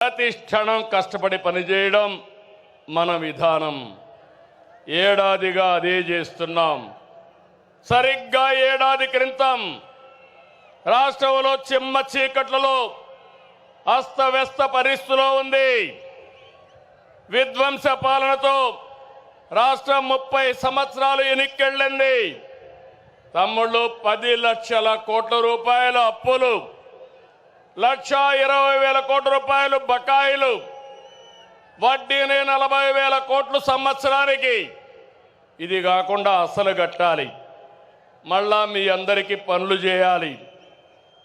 ప్రతి క్షణం కష్టపడి పనిచేయడం మన విధానం. ఏడాదిగా అదే చేస్తున్నాం. సరిగ్గా ఏడాది క్రితం రాష్ట్రంలో చిమ్మ చీకట్లలో అస్తవ్యస్త పరిస్థితిలో ఉంది. విధ్వంస పాలనతో రాష్ట్రం 30 సంవత్సరాలు ఎన్నికెళ్ళింది. తమ్ముళ్ళు 10 లక్షల కోట్ల రూపాయల అప్పులు, 1,20,000 కోట్ల రూపాయలు బకాయిలు, వడ్డీని 40,000 కోట్లు సంవత్సరానికి. ఇది కాకుండా అసలు కట్టాలి. మళ్ళా మీ అందరికీ పనులు చేయాలి.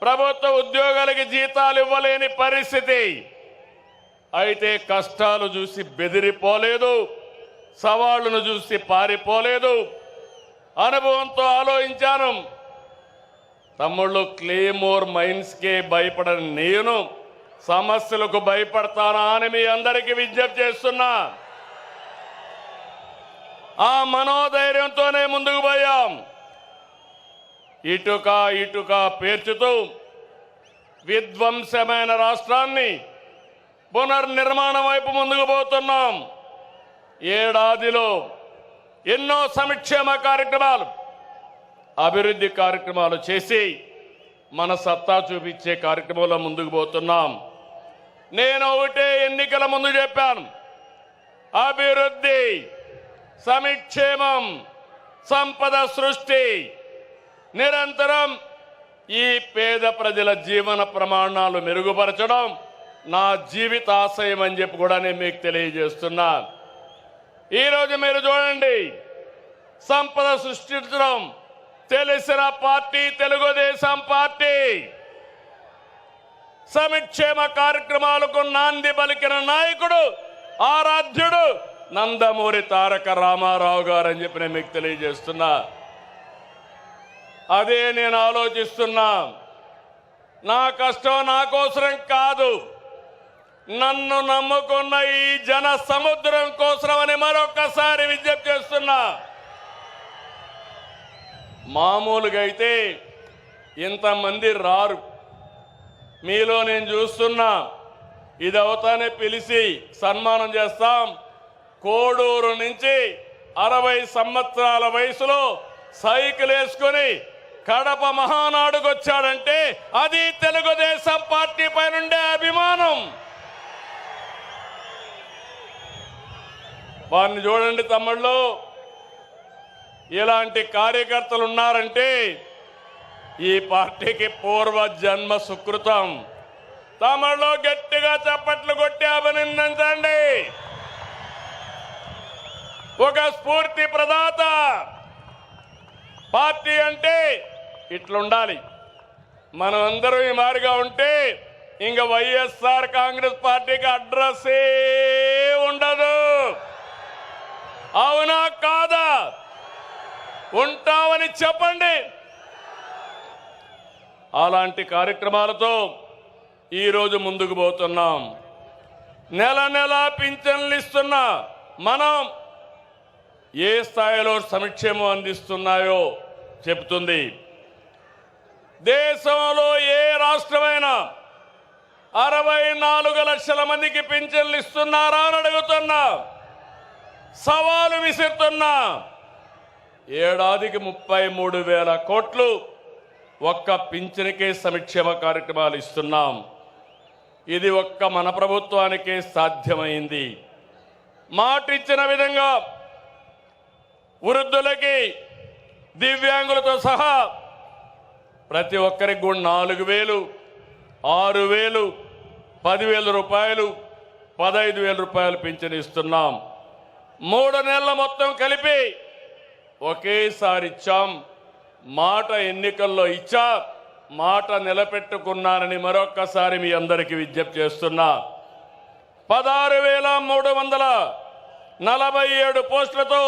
ప్రభుత్వ ఉద్యోగాలకి జీతాలు ఇవ్వలేని పరిస్థితి. అయితే కష్టాలు చూసి బెదిరిపోలేదు, సవాళ్లను చూసి పారిపోలేదు. అనుభవంతో ఆలోచించాను. తమ్ముళ్ళు, క్లేమోర్ మైన్స్కే భయపడని నేను సమస్యలకు భయపడతానా అని మీ అందరికీ విజ్ఞప్తి చేస్తున్నా. ఆ మనోధైర్యంతోనే ముందుకు పోయాం. ఇటుక పేర్చుతూ విధ్వంసమైన రాష్ట్రాన్ని పునర్నిర్మాణం వైపు ముందుకు పోతున్నాం. ఏడాదిలో ఎన్నో సంక్షేమ కార్యక్రమాలు, అభివృద్ధి కార్యక్రమాలు చేసి మన సత్తా చూపించే కార్యక్రమంలో ముందుకు పోతున్నాం. నేను ఒకటే ఎన్నికల ముందు చెప్పాను, అభివృద్ధి, సంక్షేమం, సంపద సృష్టి, నిరంతరం ఈ పేద ప్రజల జీవన ప్రమాణాలు మెరుగుపరచడం నా జీవితాశయం అని చెప్పి కూడా నేను మీకు తెలియజేస్తున్నా. ఈరోజు మీరు చూడండి, సంపద సృష్టించడం తెలిసిన పార్టీ తెలుగుదేశం పార్టీ. సంక్షేమ కార్యక్రమాలకు నాంది పలికిన నాయకుడు, ఆరాధ్యుడు నందమూరి తారక రామారావు గారు అని చెప్పి నేను మీకు తెలియజేస్తున్నా. అదే నేను ఆలోచిస్తున్నా. నా కష్టం నా కోసరం కాదు, నన్ను నమ్ముకున్న ఈ జన సముద్రం కోసమని మరొకసారి విజ్ఞప్తి చేస్తున్నా. మామూలుగా అయితే ఇంతమంది రారు. మీలో నేను చూస్తున్నా, ఇది అవుతానే పిలిచి సన్మానం చేస్తాం. కోడూరు నుంచి 60 సంవత్సరాల వయసులో సైకిల్ వేసుకుని కడప మహానాడుకు వచ్చాడంటే అది తెలుగుదేశం పార్టీ పైనుండే అభిమానం. వారిని చూడండి తమ్ముళ్ళు, ఇలాంటి కార్యకర్తలు ఉన్నారంటే ఈ పార్టీకి పూర్వ జన్మ సుకృతం. తమ్ముళ్ళు గట్టిగా చప్పట్లు కొట్టి అభినందించండి. ఒక స్ఫూర్తి ప్రదాత. పార్టీ అంటే ఇట్లుండాలి. మనం అందరం ఈ మారిగా ఉంటే ఇంక వైఎస్ఆర్ కాంగ్రెస్ పార్టీకి అడ్రస్సే ఉండదు. అవునా కాదా? ఉంటామని చెప్పండి. అలాంటి కార్యక్రమాలతో ఈరోజు ముందుకు పోతున్నాం. నెల నెల పింఛన్లు ఇస్తున్నా మనం ఏ స్థాయిలో సంక్షేమం అందిస్తున్నాయో చెబుతుంది. దేశంలో ఏ రాష్ట్రమైనా 64 లక్షల మందికి పింఛన్లు ఇస్తున్నారా అని అడుగుతున్నా. సవాలు విసురుతున్నా. ఏడాదికి 33,000 కోట్లు ఒక్క పింఛన్కే సంక్షేమ కార్యక్రమాలు ఇస్తున్నాం. ఇది ఒక్క మన ప్రభుత్వానికే సాధ్యమైంది. మాటిచ్చిన విధంగా వృద్ధులకి, దివ్యాంగులతో సహా ప్రతి ఒక్కరికి కూడా 4,000, 6,000, 10,000 రూపాయలు, 15,000 రూపాయలు పింఛను ఇస్తున్నాం. 3 నెలల మొత్తం కలిపి ఒకేసారి ఇచ్చాం. మాట ఎన్నికల్లో ఇచ్చా, మాట నిలబెట్టుకున్నానని మరొక్కసారి మీ అందరికీ విజ్ఞప్తి చేస్తున్నా. 16,347 పోస్టులతో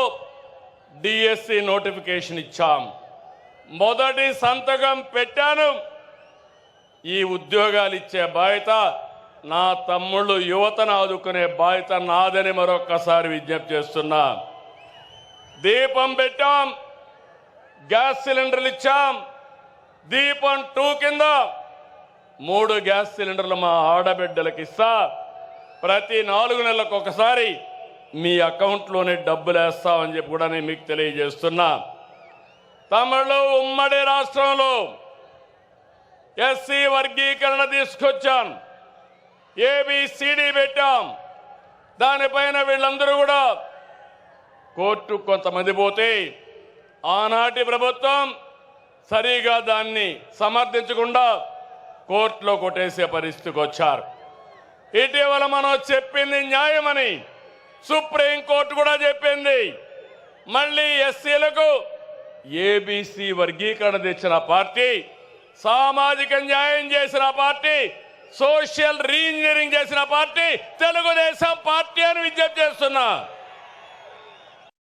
డిఎస్సి నోటిఫికేషన్ ఇచ్చాం. మొదటి సంతకం పెట్టాను. ఈ ఉద్యోగాలు ఇచ్చే బాధ్యత నా తమ్ముళ్ళు, యువతను ఆదుకునే బాధ్యత నాదని మరొక్కసారి విజ్ఞప్తి చేస్తున్నా. దీపం పెట్టాం, గ్యాస్ సిలిండర్లు ఇచ్చాం. దీపం 2 కింద 3 గ్యాస్ సిలిండర్లు మా ఆడబిడ్డలకు ఇస్తా. ప్రతి 4 నెలలకు ఒకసారి మీ అకౌంట్లోనే డబ్బులు వేస్తామని చెప్పి కూడా నేను మీకు తెలియజేస్తున్నా. తమిళ ఉమ్మడి రాష్ట్రంలో ఎస్సీ వర్గీకరణ తీసుకొచ్చాం, ఏబిసిడి పెట్టాం. దానిపైన వీళ్ళందరూ కూడా కోర్టు కొంతమంది పోతే ఆనాటి ప్రభుత్వం సరిగా దాన్ని సమర్థించకుండా కోర్టులో కొట్టేసే పరిస్థితికి వచ్చారు. ఇటీవల మనం చెప్పింది న్యాయమని సుప్రీంకోర్టు కూడా చెప్పింది. మళ్ళీ ఎస్సీలకు ఏబిసి వర్గీకరణ తెచ్చిన పార్టీ, సామాజిక న్యాయం చేసిన పార్టీ, సోషల్ రీఇంజనీరింగ్ చేసిన పార్టీ తెలుగుదేశం పార్టీ అని విజ్ఞప్తి చేస్తున్నా.